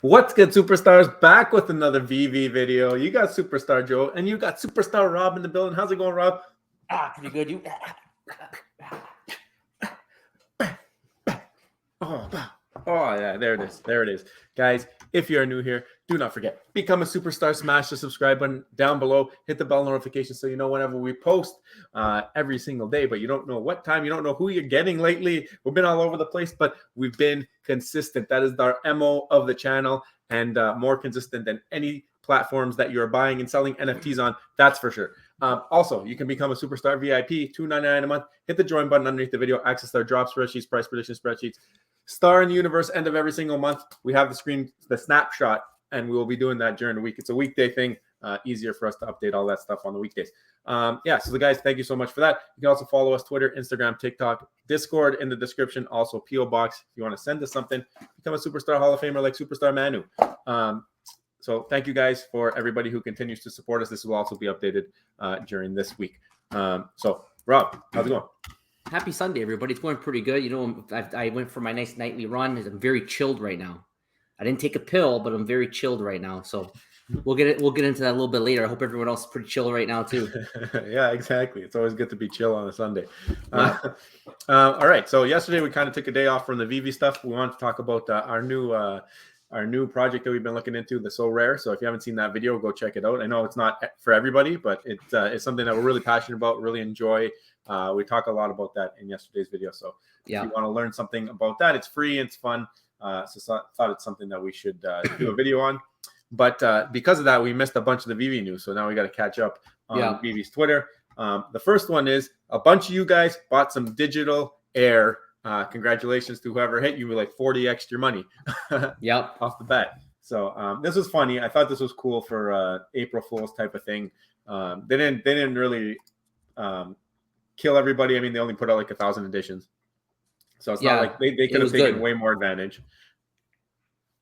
What's good, superstars? Back with another VV video. You got Superstar Joe and you got Superstar Rob in the building. How's it going, Rob? Pretty good. You. Oh, yeah, there it is. There it is. Guys, if you're new here, do not forget, become a superstar, smash the subscribe button down below, hit the bell notification so you know whenever we post every single day, but you don't know what time, you don't know who you're getting lately. We've been all over the place, but we've been consistent. That is our MO of the channel, and more consistent than any platforms that you're buying and selling NFTs on, that's for sure. Also, you can become a superstar VIP, $2.99 a month. Hit the join button underneath the video, access their drop spreadsheets, price prediction spreadsheets, star in the universe, end of every single month. We have the screen, the snapshot, and we will be doing that during the week. It's a weekday thing, easier for us to update all that stuff on the weekdays. Yeah, so the guys, thank you so much for that. You can also follow us Twitter, Instagram, TikTok, Discord in the description, also PO Box if you want to send us something. Become a superstar Hall of Famer like Superstar Manu. So thank you guys for everybody who continues to support us. This will also be updated during this week. So Rob, how's it going? Happy Sunday, everybody. It's going pretty good. You know, I went for my nice nightly run. I'm very chilled right now. I didn't take a pill, but I'm very chilled right now. So we'll get into that a little bit later. I hope everyone else is pretty chill right now too. Yeah, exactly. It's always good to be chill on a Sunday. All right. So yesterday we kind of took a day off from the VV stuff. We wanted to talk about our new project that we've been looking into, the So Rare. So if you haven't seen that video, go check it out. I know it's not for everybody, but it's something that we're really passionate about, really enjoy. We talk a lot about that in yesterday's video. So if you want to learn something about that, it's free and it's fun. So thought it's something that we should do a video on. But because of that, we missed a bunch of the VV news. So now we got to catch up on VV's Twitter. The first one is a bunch of you guys bought some digital air. Congratulations to whoever hit you with like 40x your money. Yep. Off the bat. So this was funny. I thought this was cool for April Fool's type of thing. They didn't really kill everybody. I mean, they only put out like 1,000 editions. So it's not like they could have taken way more advantage.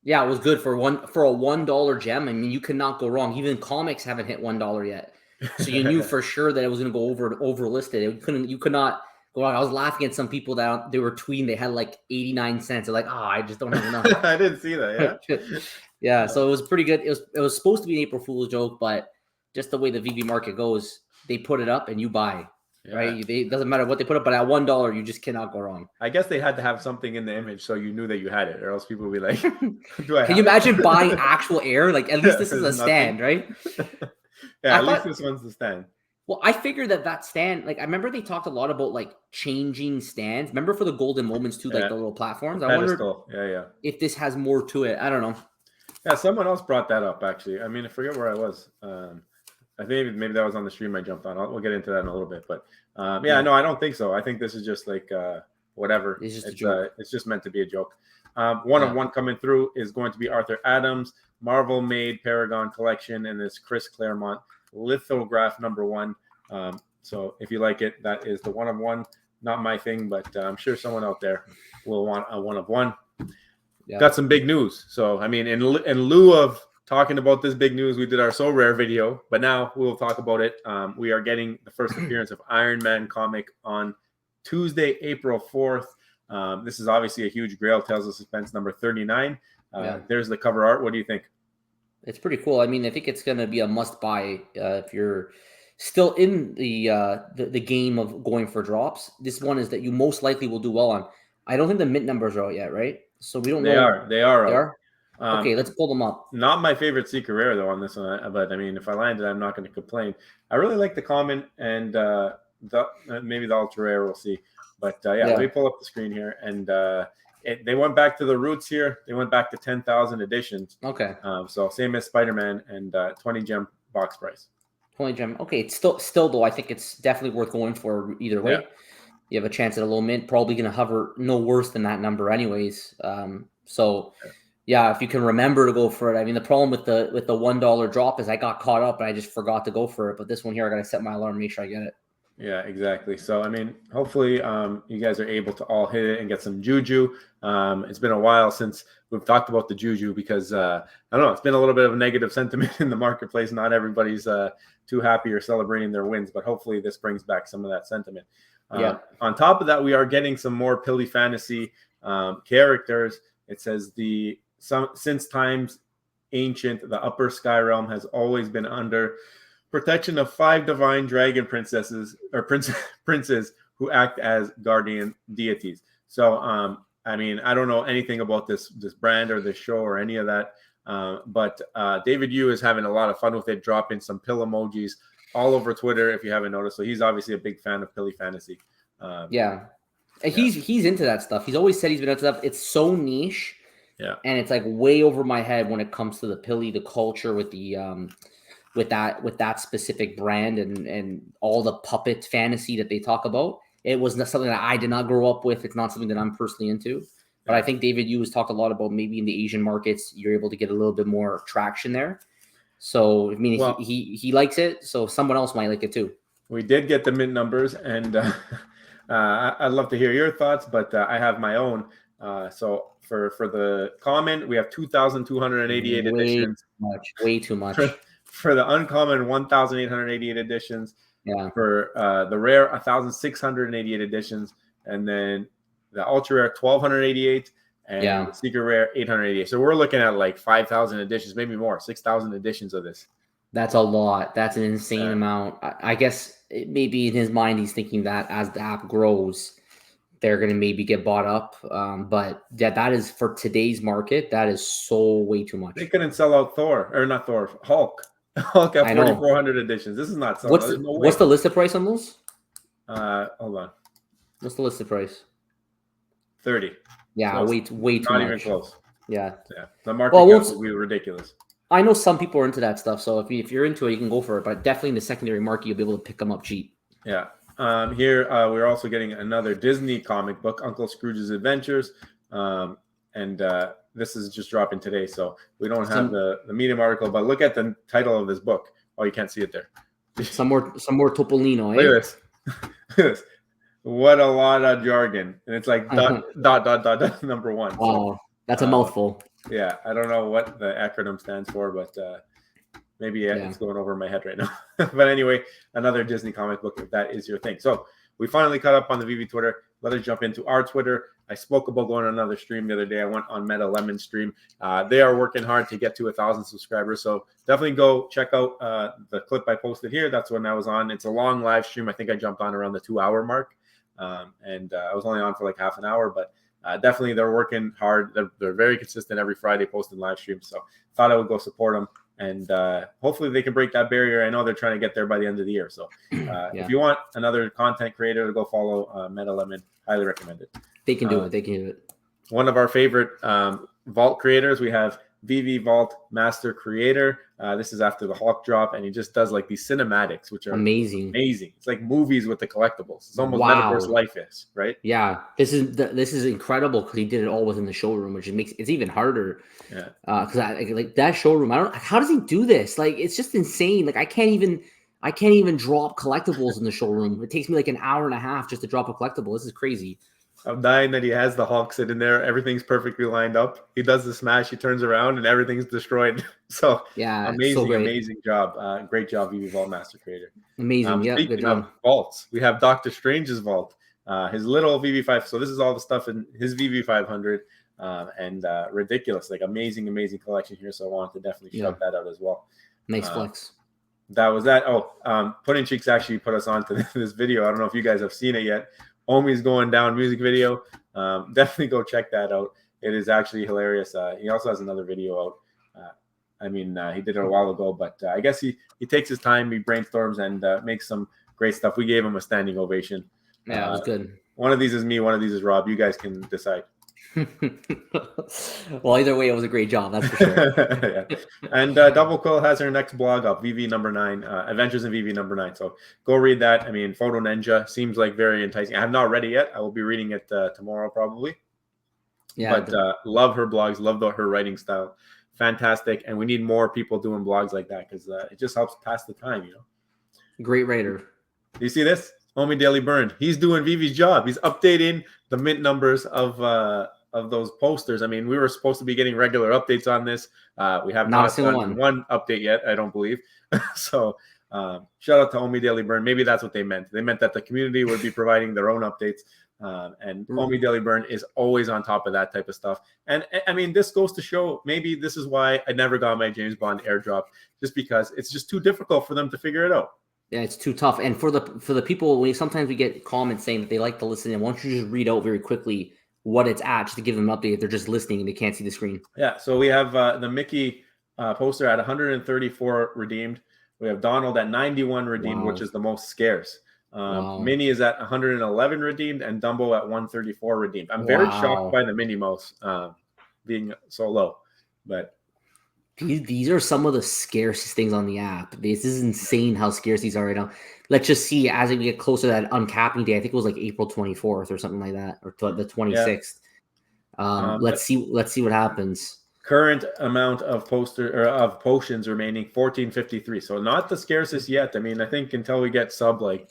Yeah, it was good for a $1 gem. I mean, you cannot go wrong. Even comics haven't hit $1 yet. So you knew for sure that it was going to go over listed. You could not go wrong. I was laughing at some people that they were tweeting they had like 89 cents. They're like, I just don't have enough. I didn't see that. Yeah. Yeah. So it was pretty good. It was supposed to be an April Fool's joke, but just the way the VV market goes, they put it up and you buy. Yeah. Right? It doesn't matter what they put up, but at $1, you just cannot go wrong. I guess they had to have something in the image so you knew that you had it, or else people would be like, Can you imagine buying actual air? Like, at least this is a stand, right? Yeah, at least this one's the stand. Well, I figured that stand, like, I remember they talked a lot about, like, changing stands. Remember for the golden moments, too, like the little platforms? I wonder if this has more to it. I don't know. Yeah, someone else brought that up, actually. I mean, I forget where I was. I think maybe that was on the stream I jumped on. We'll get into that in a little bit. But, no, I don't think so. I think this is just, like, whatever. It's just meant to be a joke. One of one coming through is going to be Arthur Adams, Marvel-made Paragon Collection, and this Chris Claremont lithograph #1. So if you like it, that is the one of one. Not my thing, but I'm sure someone out there will want a one of one. Yeah. Got some big news. So I mean, in lieu of talking about this big news, we did our So Rare video, but now we'll talk about it. We are getting the first appearance of Iron Man comic on Tuesday, April 4th. This is obviously a huge grail. Tales of Suspense number 39. There's the cover art. What do you think? It's pretty cool. I mean, I think it's going to be a must-buy if you're still in the game of going for drops. This one is that you most likely will do well on. I don't think the mint numbers are out yet, right? So we don't know. They are. Okay, let's pull them up. Not my favorite secret rare, though, on this one. But, I mean, if I landed, I'm not going to complain. I really like the common and maybe the ultra rare. We'll see. But, let me pull up the screen here. And they went back to the roots here. They went back to 10,000 editions. Okay. So same as Spider-Man and 20 gem box price. 20 gem. Okay. It's still though, I think it's definitely worth going for either way. Yeah. You have a chance at a low mint, probably going to hover no worse than that number anyways. If you can remember to go for it. I mean, the problem with the $1 drop is I got caught up and I just forgot to go for it. But this one here, I got to set my alarm, make sure I get it. Yeah, exactly. So, I mean, hopefully you guys are able to all hit it and get some juju. It's been a while since we've talked about the juju because, I don't know, it's been a little bit of a negative sentiment in the marketplace. Not everybody's too happy or celebrating their wins, but hopefully this brings back some of that sentiment. On top of that, we are getting some more Pilly Fantasy characters. It says the since times ancient, the upper sky realm has always been under protection of 5 divine dragon princesses or princes who act as guardian deities. So, I mean, I don't know anything about this brand or this show or any of that, but David Yu is having a lot of fun with it, dropping some pill emojis all over Twitter, if you haven't noticed. So he's obviously a big fan of Pilly Fantasy. Yeah. He's into that stuff. He's always said he's been into stuff. It's so niche. Yeah. And it's like way over my head when it comes to the Pilly, the culture with the with that specific brand and all the puppet fantasy that they talk about. It was not something that I did not grow up with. It's not something that I'm personally into. But I think David Yu has talked a lot about maybe in the Asian markets, you're able to get a little bit more traction there. So, I mean, well, he likes it. So someone else might like it too. We did get the mint numbers, and I'd love to hear your thoughts, but I have my own. So for the common, we have 2,288 editions. Way too much. For the uncommon, 1,888 editions. Yeah. For the rare, 1,688 editions, and then the ultra rare, 1,288, and the secret rare, 888. So we're looking at like 5,000 editions, maybe more, 6,000 editions of this. That's a lot. That's an insane amount. I guess maybe in his mind he's thinking that as the app grows, they're going to maybe get bought up. But that is for today's market. That is so way too much. They couldn't sell out Hulk. Hulk at 4,400 editions. This is not selling. What's the listed price on those? Hold on. What's the listed price? 30. Yeah, way too much. Not even close. Yeah. The market will be ridiculous. I know some people are into that stuff, so if you're into it, you can go for it. But definitely in the secondary market, you'll be able to pick them up cheap. Yeah. Here we're also getting another Disney comic book, Uncle Scrooge's Adventures, and this is just dropping today, so we don't have the Medium article. But look at the title of this book. Oh, you can't see it there. Some more Topolino. Look at this. What a lot of jargon, and it's like dot number 1. Wow, that's a mouthful. Yeah, I don't know what the acronym stands for, but maybe it's going over my head right now. But anyway, another Disney comic book, if that is your thing. So we finally caught up on the Veve Twitter. Let us jump into our Twitter. I spoke about going on another stream the other day. I went on Meta Lemon stream. They are working hard to get to 1,000 subscribers. So definitely go check out the clip I posted here. That's when I was on. It's a long live stream. I think I jumped on around the 2-hour mark. And I was only on for like half an hour, but definitely they're working hard. They're very consistent every Friday posting live streams. So thought I would go support them. And hopefully they can break that barrier. I know they're trying to get there by the end of the year. So if you want another content creator to go follow Meta Lemon, highly recommend it. They can do it. They can do it. One of our favorite vault creators, we have Veve Vault Master Creator. This is after the Hulk drop, and he just does like these cinematics, which are amazing. It's like movies with the collectibles. It's almost Metaverse Life is, right? Yeah, this is incredible because he did it all within the showroom, which makes it's even harder. Yeah, because like that showroom, I don't. How does he do this? Like, it's just insane. Like, I can't even drop collectibles in the showroom. It takes me like an hour and a half just to drop a collectible. This is crazy. I'm dying that he has the Hulk sitting there. Everything's perfectly lined up. He does the smash. He turns around and everything's destroyed. So yeah, amazing job. Great job, Veve Vault Master Creator. Amazing. Yeah, speaking of vaults, we have Doctor Strange's vault. His little VV5. So this is all the stuff in his VV500 and ridiculous, like amazing collection here. So I wanted to definitely shout that out as well. Nice flex. That was that. Oh, Pudding Cheeks actually put us on to this video. I don't know if you guys have seen it yet. Omi's Going Down music video. Definitely go check that out. It is actually hilarious. He also has another video out. He did it a while ago, but I guess he takes his time, he brainstorms, and makes some great stuff. We gave him a standing ovation. Yeah, it was good. One of these is me, one of these is Rob. You guys can decide. Well, either way, it was a great job. That's for sure. Yeah. And Double Quill has her next blog up, Veve number 9, Adventures in Veve number 9. So go read that. I mean, Photo Ninja seems like very enticing. I have not read it yet. I will be reading it tomorrow probably. Yeah. But love her blogs, love her writing style. Fantastic. And we need more people doing blogs like that because it just helps pass the time, you know. Great writer. Do you see this? Omi Daily Burn. He's doing Vivi's job. He's updating the mint numbers of those posters. I mean, we were supposed to be getting regular updates on this. We have not done one update yet, I don't believe. So shout out to Omi Daily Burn. Maybe that's what they meant. They meant that the community would be providing their own updates. And Omi Daily Burn is always on top of that type of stuff. And I mean, this goes to show maybe this is why I never got my James Bond airdrop, just because it's just too difficult for them to figure it out. Yeah, it's too tough. And for the people, sometimes we get comments saying that they like to listen. And why don't you just read out very quickly what it's at, just to give them an update if they're just listening and they can't see the screen. Yeah, so we have the Mickey poster at 134 redeemed. We have Donald at 91 redeemed, which is the most scarce. Minnie is at 111 redeemed, and Dumbo at 134 redeemed. I'm very shocked by the Minnie Mouse being so low, but these are some of the scarcest things on the app. This is insane how scarce these are right now. Let's just see as we get closer to that uncapping day. I think it was like April 24th or something like that, or the 26th. Let's see what happens. Current amount of potions remaining 1453. So not the scarcest yet. I mean, I think until we get sub like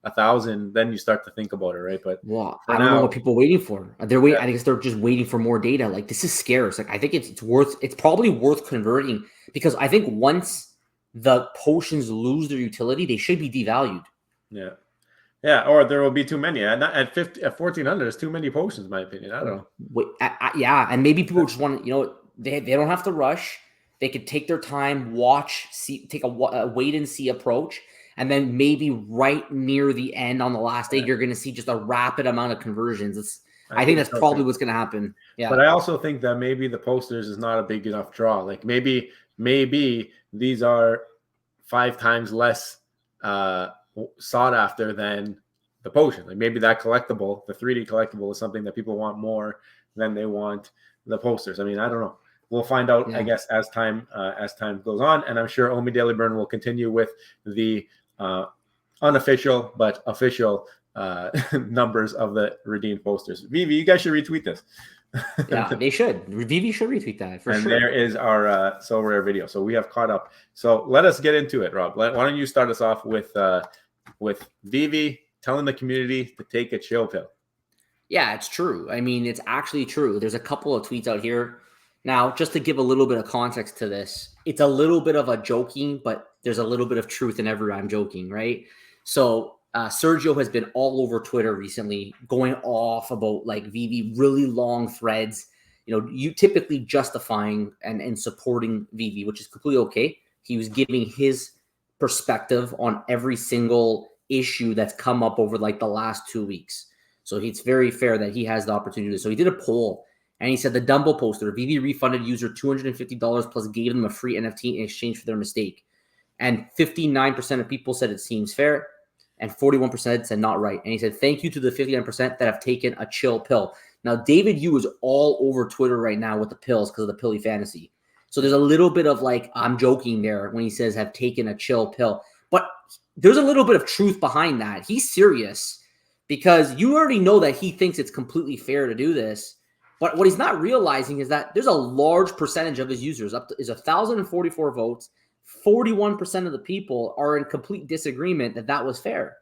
1,000, then you start to think about it, right? But I don't know what people are waiting for. They're waiting. I guess they're just waiting for more data. Like, this is scarce. Like, I think it's probably worth converting, because I think once the potions lose their utility, they should be devalued. Yeah, or there will be too many. At 1,400, there's too many potions, in my opinion. I don't know. Yeah, and maybe people just want to, they don't have to rush. They could take their time, take a wait and see approach. And then maybe right near the end on the last day, you're going to see just a rapid amount of conversions. I think that's probably what's going to happen. Yeah. But I also think that maybe the posters is not a big enough draw. Like maybe these are 5 times less sought after than the potion. Like maybe that collectible, the 3D collectible, is something that people want more than they want the posters. I mean, I don't know. We'll find out, I guess, as time goes on. And I'm sure Omi Daily Burn will continue with the unofficial but official numbers of the redeemed posters. Veve, you guys should retweet this. Yeah, they should. Veve should retweet that for sure. And there is our So Rare video. So we have caught up. So let us get into it, Rob. Why don't you start us off with Veve telling the community to take a chill pill? Yeah, it's true. I mean, it's actually true. There's a couple of tweets out here. Now, just to give a little bit of context to this, it's a little bit of a joking, but there's a little bit of truth in every I'm joking, right? So Sergio has been all over Twitter recently, going off about like Veve, really long threads. You typically justifying and supporting Veve, which is completely okay. He was giving his perspective on every single issue that's come up over like the last 2 weeks. So it's very fair that he has the opportunity. So he did a poll. And he said the Dumbo poster, Veve refunded user $250 plus gave them a free NFT in exchange for their mistake. And 59% of people said it seems fair, and 41% said not right. And he said, thank you to the 59% that have taken a chill pill. Now, David Yu is all over Twitter right now with the pills because of the Pilly Fantasy. So there's a little bit of like, I'm joking there when he says have taken a chill pill. But there's a little bit of truth behind that. He's serious because you already know that he thinks it's completely fair to do this. But what he's not realizing is that there's a large percentage of his users, is 1,044 votes. 41% of the people are in complete disagreement that was fair.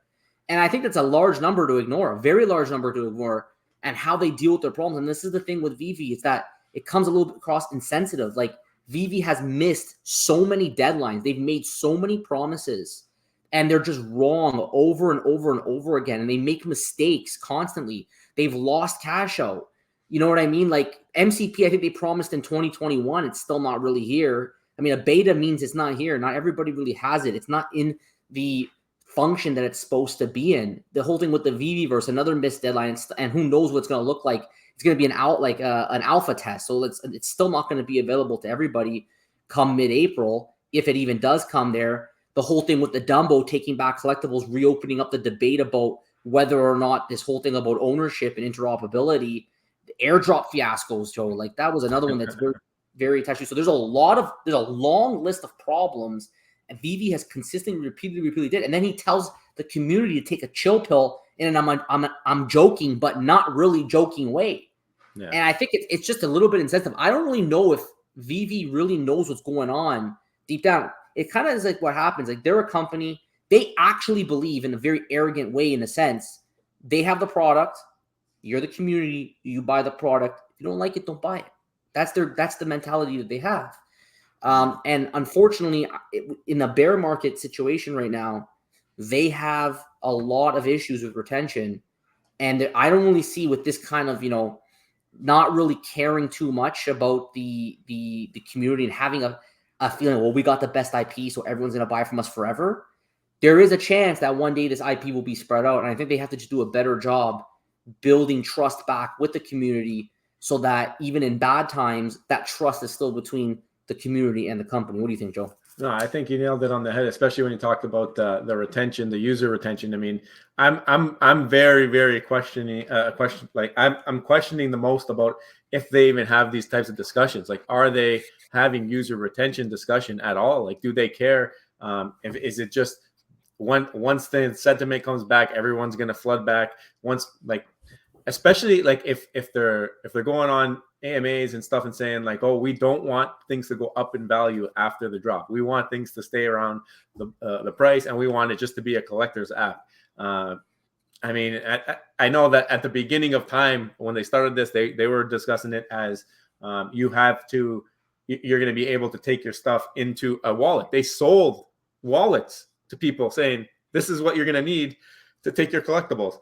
And I think that's a large number to ignore, a very large number to ignore, and how they deal with their problems. And this is the thing with Veve, is that it comes a little bit across insensitive. Like, Veve has missed so many deadlines. They've made so many promises, and they're just wrong over and over and over again. And they make mistakes constantly. They've lost cash out. You know what I mean? Like MCP, I think they promised in 2021. It's still not really here. I mean, a beta means it's not here. Not everybody really has it. It's not in the function that it's supposed to be in. The whole thing with the Veveverse, another missed deadline, and who knows what it's going to look like. It's going to be an alpha test. So it's still not going to be available to everybody come mid-April, if it even does come there. The whole thing with the Dumbo taking back collectibles, reopening up the debate about whether or not this whole thing about ownership and interoperability, airdrop fiascos, Joe, like that was another one that's very, very touchy. So there's a long list of problems, and Veve has consistently, repeatedly did. And then he tells the community to take a chill pill in an I'm joking, but not really joking way. Yeah. And I think it's just a little bit insensitive. I don't really know if Veve really knows what's going on deep down. It kind of is like what happens. Like, they're a company. They actually believe in a very arrogant way, in a sense. They have the product. You're the community. You buy the product. If you don't like it, don't buy it. That's the mentality that they have. And unfortunately, in the bear market situation right now, they have a lot of issues with retention. And I don't really see with this kind of, not really caring too much about the community and having a feeling, well, we got the best IP, so everyone's going to buy from us forever. There is a chance that one day this IP will be spread out. And I think they have to just do a better job building trust back with the community so that even in bad times, that trust is still between the community and the company. What do you think, Joe? No, I think you nailed it on the head, especially when you talked about the retention, the user retention. I mean, I'm very, very questioning I'm questioning the most about if they even have these types of discussions. Like, are they having user retention discussion at all? Like, do they care? Is it just once the sentiment comes back, everyone's going to flood back? Especially like if they're going on AMAs and stuff and saying like, oh, we don't want things to go up in value after the drop. We want things to stay around the price, and we want it just to be a collector's app. I mean, I know that at the beginning of time when they started this, they were discussing it as you're going to be able to take your stuff into a wallet. They sold wallets to people saying this is what you're going to need to take your collectibles.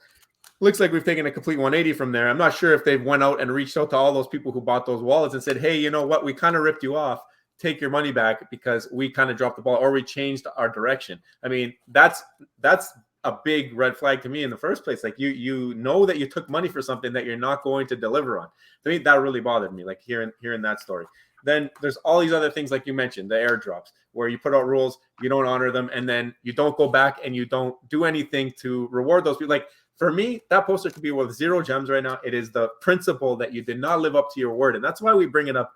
Looks like we've taken a complete 180 from there. I'm not sure if they've went out and reached out to all those people who bought those wallets and said, hey, you know what? We kind of ripped you off. Take your money back because we kind of dropped the ball or we changed our direction. I mean, that's a big red flag to me in the first place. Like you know that you took money for something that you're not going to deliver on. To me, that really bothered me, like hearing that story. Then there's all these other things like you mentioned, the airdrops, where you put out rules, you don't honor them, and then you don't go back and you don't do anything to reward those people. Like, for me, that poster could be worth 0 gems right now. It is the principle that you did not live up to your word. And that's why we bring it up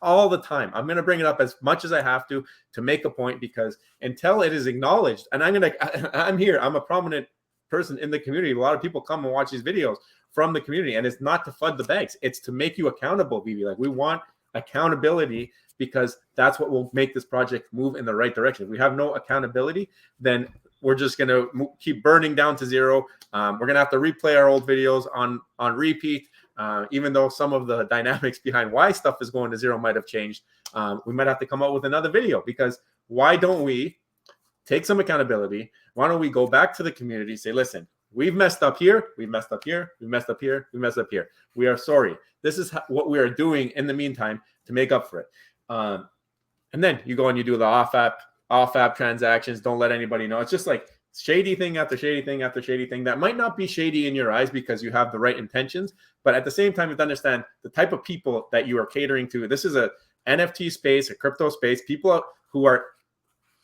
all the time. I'm going to bring it up as much as I have to make a point, because until it is acknowledged, and I'm here, I'm a prominent person in the community. A lot of people come and watch these videos from the community, and it's not to flood the banks. It's to make you accountable, Veve. Like, we want accountability because that's what will make this project move in the right direction. If we have no accountability, then we're just going to keep burning down to 0. We're going to have to replay our old videos on repeat, even though some of the dynamics behind why stuff is going to 0 might have changed. We might have to come out with another video, because why don't we take some accountability? Why don't we go back to the community, say, listen, we've messed up here, we've messed up here, we've messed up here, we've messed up here. We are sorry. This is what we are doing in the meantime to make up for it. And then you go and you do the off-app transactions. Don't let anybody know. It's just like shady thing after shady thing after shady thing that might not be shady in your eyes because you have the right intentions. But at the same time, you have to understand the type of people that you are catering to. This is a NFT space, a crypto space. People who are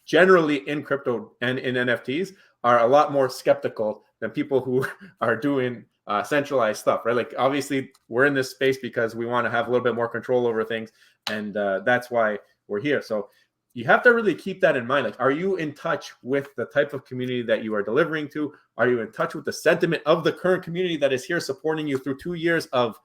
generally in crypto and in NFTs are a lot more skeptical than people who are doing centralized stuff, right? Like, obviously, we're in this space because we want to have a little bit more control over things. And that's why we're here. So you have to really keep that in mind. Like, are you in touch with the type of community that you are delivering to? Are you in touch with the sentiment of the current community that is here supporting you through 2 years of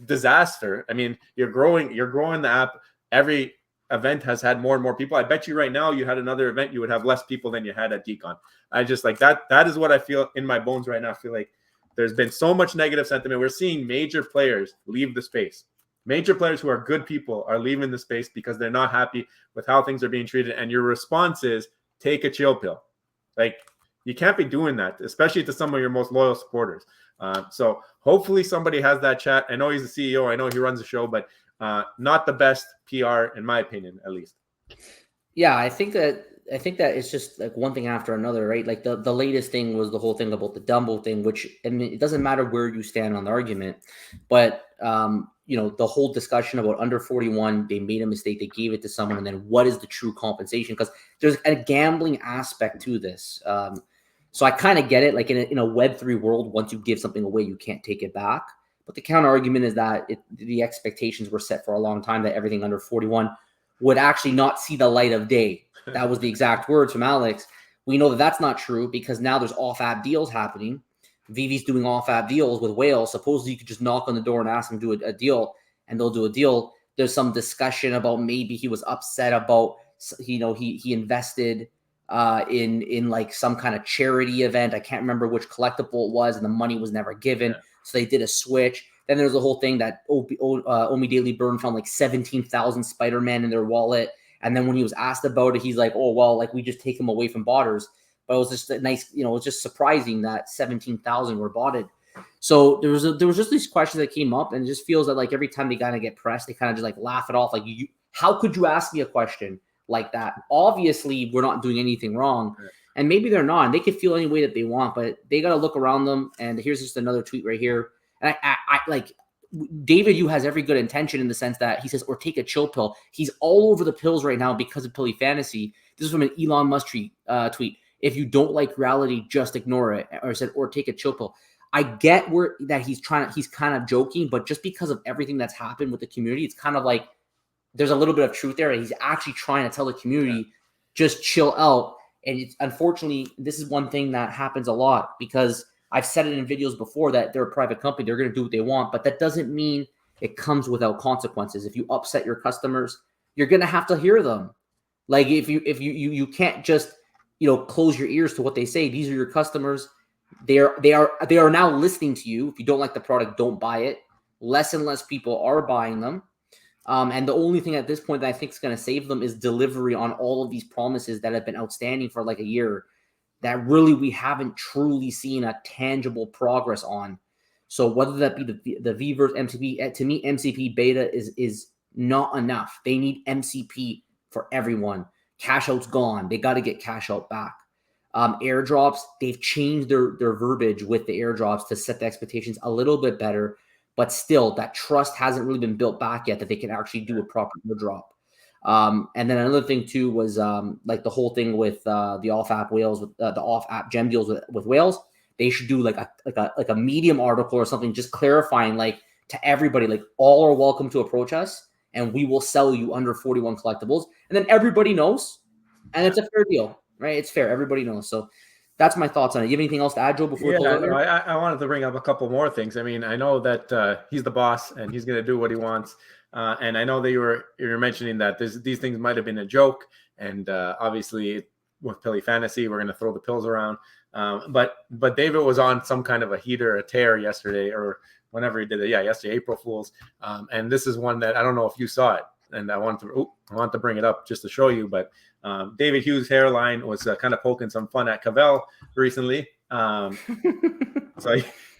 disaster? I mean, you're growing the app. Every event has had more and more people. I bet you right now, you had another event, you would have less people than you had at DCon. I just like that. That is what I feel in my bones right now. I feel like there's been so much negative sentiment. We're seeing major players leave the space. Major players who are good people are leaving the space because they're not happy with how things are being treated. And your response is take a chill pill. Like, you can't be doing that, especially to some of your most loyal supporters. So hopefully somebody has that chat. I know he's the CEO. I know he runs the show, but not the best PR, in my opinion, at least. Yeah, I think that it's just like one thing after another, right? Like the latest thing was the whole thing about the Dumbo thing, which, I mean, it doesn't matter where you stand on the argument, but the whole discussion about under 41, they made a mistake, they gave it to someone, and then what is the true compensation? Because there's a gambling aspect to this. So I kind of get it. Like in a Web3 world, once you give something away, you can't take it back. But the counter argument is that the expectations were set for a long time that everything under 41 would actually not see the light of day. That was the exact words from Alex. We know that that's not true because now there's off-app deals happening. Veve's doing off-app deals with whales. Supposedly you could just knock on the door and ask them to do a deal, and they'll do a deal. There's some discussion about maybe he was upset about, he invested in like some kind of charity event. I can't remember which collectible it was, and the money was never given. Yeah. So they did a switch. Then there's the whole thing that Omi Daily Burn found like 17,000 Spider-Man in their wallet. And then when he was asked about it, he's like, oh, well, like we just take them away from botters. But it was just nice, it was just surprising that 17,000 were botted. So there was just these questions that came up, and it just feels that like every time they kind of get pressed, they kind of just like laugh it off. Like, how could you ask me a question like that? Obviously, we're not doing anything wrong, and maybe they're not. And they can feel any way that they want, but they got to look around them. And here's just another tweet right here. And I like David Yu has every good intention in the sense that he says, or take a chill pill. He's all over the pills right now because of Pilly Fantasy. This is from an Elon Musk tweet. If you don't like reality, just ignore it. Or said, or take a chill pill. I get where that he's kind of joking, but just because of everything that's happened with the community, it's kind of like there's a little bit of truth there. He's actually trying to tell the community, just chill out. And it's, unfortunately, this is one thing that happens a lot because I've said it in videos before that they're a private company. They're going to do what they want, but that doesn't mean it comes without consequences. If you upset your customers, you're going to have to hear them. Like if you can't just, close your ears to what they say. These are your customers. They are now listening to you. If you don't like the product, don't buy it. Less and less people are buying them. And the only thing at this point that I think is going to save them is delivery on all of these promises that have been outstanding for like a year that really we haven't truly seen a tangible progress on. So whether that be the Veverse MCP, to me, MCP beta is not enough. They need MCP for everyone. Cash out's gone. They got to get cash out back. Airdrops, they've changed their verbiage with the airdrops to set the expectations a little bit better, but still that trust hasn't really been built back yet that they can actually do a proper airdrop. And then another thing too was like the whole thing with the off-app whales, with the off-app gem deals with whales. They should do like a Medium article or something, just clarifying like to everybody, like all are welcome to approach us, and we will sell you under 41 collectibles, and then everybody knows, and it's a fair deal, right? It's fair, everybody knows. So that's my thoughts on it. You have anything else to add, Joe? Before I wanted to bring up a couple more things. I mean, I know that he's the boss and he's going to do what he wants. And I know that you were mentioning that these things might have been a joke, and obviously with Pilly Fantasy, we're going to throw the pills around. But David was on some kind of a heater, a tear yesterday, or whenever he did it. Yeah, yesterday, April Fools. And this is one that I don't know if you saw it, and I want to bring it up just to show you. But David Hughes' hairline was kind of poking some fun at Cavell recently. So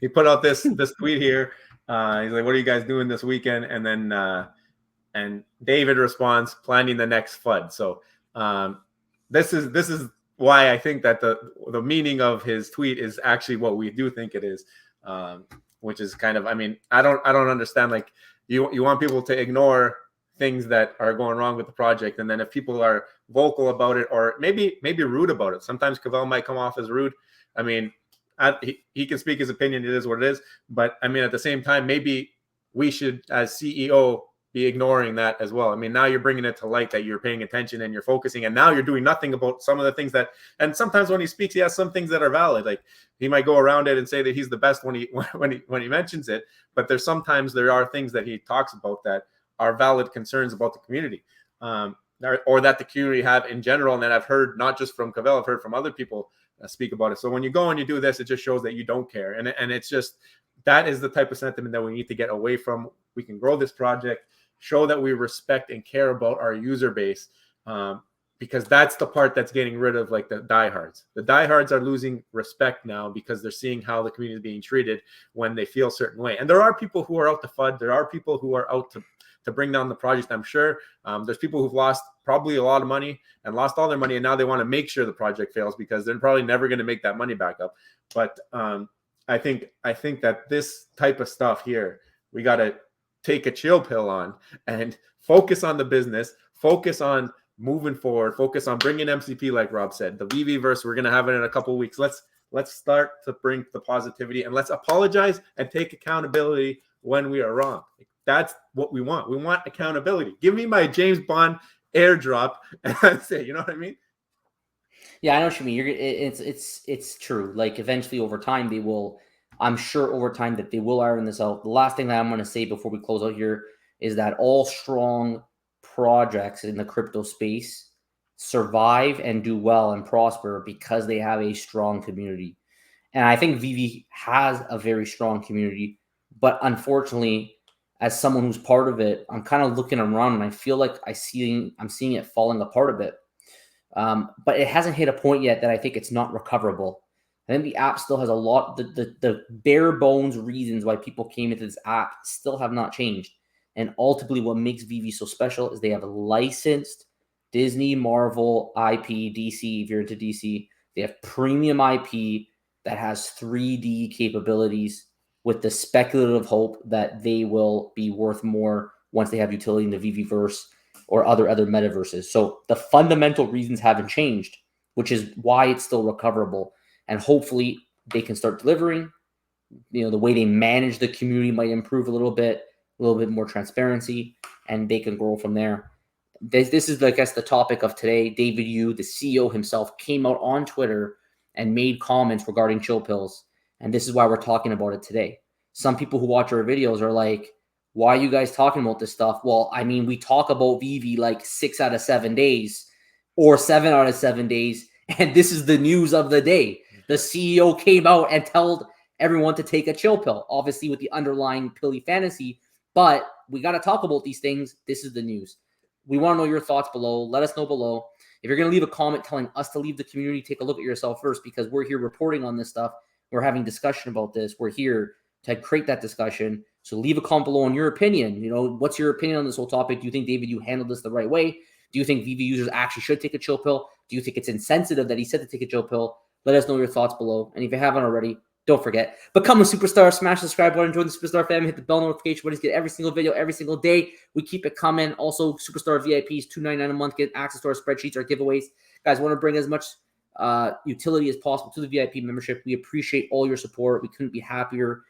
he put out this tweet here. He's like, "What are you guys doing this weekend?" And then and David responds, "Planning the next FUD." So this is why I think that the meaning of his tweet is actually what we do think it is, which is kind of, I mean, I don't understand, like you want people to ignore things that are going wrong with the project, and then if people are vocal about it or maybe rude about it, sometimes Cavell might come off as rude. I mean, he can speak his opinion. It is what it is. But I mean, at the same time, maybe we should, as CEO, be ignoring that as well. I mean, now you're bringing it to light that you're paying attention and you're focusing, and now you're doing nothing about some of the things that. And sometimes when he speaks, he has some things that are valid. Like he might go around it and say that he's the best when he mentions it. But sometimes there are things that he talks about that are valid concerns about the community, or that the community have in general. And that I've heard not just from Cavell, I've heard from other people speak about it. So when you go and you do this, it just shows that you don't care. And it's just, that is the type of sentiment that we need to get away from. We can grow this project, show that we respect and care about our user base, because that's the part that's getting rid of like the diehards. The diehards are losing respect now because they're seeing how the community is being treated when they feel a certain way. And there are people who are out to FUD. There are people who are out to bring down the project, I'm sure. There's people who've lost probably a lot of money and lost all their money, and now they want to make sure the project fails because they're probably never going to make that money back up. But I think that this type of stuff here, we got to take a chill pill on and focus on the business, focus on moving forward, focus on bringing MCP, like Rob said. The Veveverse, we're going to have it in a couple of weeks. Let's start to bring the positivity, and let's apologize and take accountability when we are wrong. That's what we want. We want accountability. Give me my James Bond airdrop, and that's it. You know what I mean? Yeah, I know what you mean. It's true. Like eventually, over time, they will. I'm sure over time that they will iron this out. The last thing that I'm going to say before we close out here is that all strong projects in the crypto space survive and do well and prosper because they have a strong community. And I think Veve has a very strong community, but unfortunately, as someone who's part of it, I'm kind of looking around and I feel like I'm seeing it falling apart a bit. But it hasn't hit a point yet that I think it's not recoverable. I think the app still has a lot, the bare bones reasons why people came into this app still have not changed. And ultimately what makes Veve so special is they have a licensed Disney, Marvel, IP, DC, if you're into DC. They have premium IP that has 3D capabilities with the speculative hope that they will be worth more once they have utility in the Veveverse or other metaverses. So the fundamental reasons haven't changed, which is why it's still recoverable. And hopefully they can start delivering. You know, the way they manage the community might improve a little bit more transparency, and they can grow from there. This is, I guess, the topic of today. David Yu, the CEO himself, came out on Twitter and made comments regarding chill pills. And this is why we're talking about it today. Some people who watch our videos are like, why are you guys talking about this stuff? Well, I mean, we talk about Veve like 6 out of 7 days or 7 out of 7 days. And this is the news of the day. The CEO came out and told everyone to take a chill pill, obviously with the underlying pilly fantasy. But we got to talk about these things. This is the news. We want to know your thoughts below. Let us know below. If you're going to leave a comment telling us to leave the community, take a look at yourself first, because we're here reporting on this stuff. We're having discussion about this. We're here to create that discussion. So leave a comment below on your opinion. You know, what's your opinion on this whole topic? Do you think, David, you handled this the right way? Do you think Veve users actually should take a chill pill? Do you think it's insensitive that he said to take a chill pill? Let us know your thoughts below. And if you haven't already, don't forget, become a superstar, smash the subscribe button, join the Superstar family, hit the bell notification button, get every single video every single day. We keep it coming. Also, Superstar VIPs, $2.99 a month, get access to our spreadsheets, our giveaways. Guys, want to bring as much utility as possible to the VIP membership. We appreciate all your support. We couldn't be happier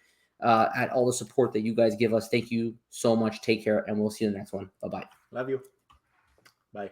at all the support that you guys give us. Thank you so much. Take care, and we'll see you in the next one. Bye-bye. Love you. Bye.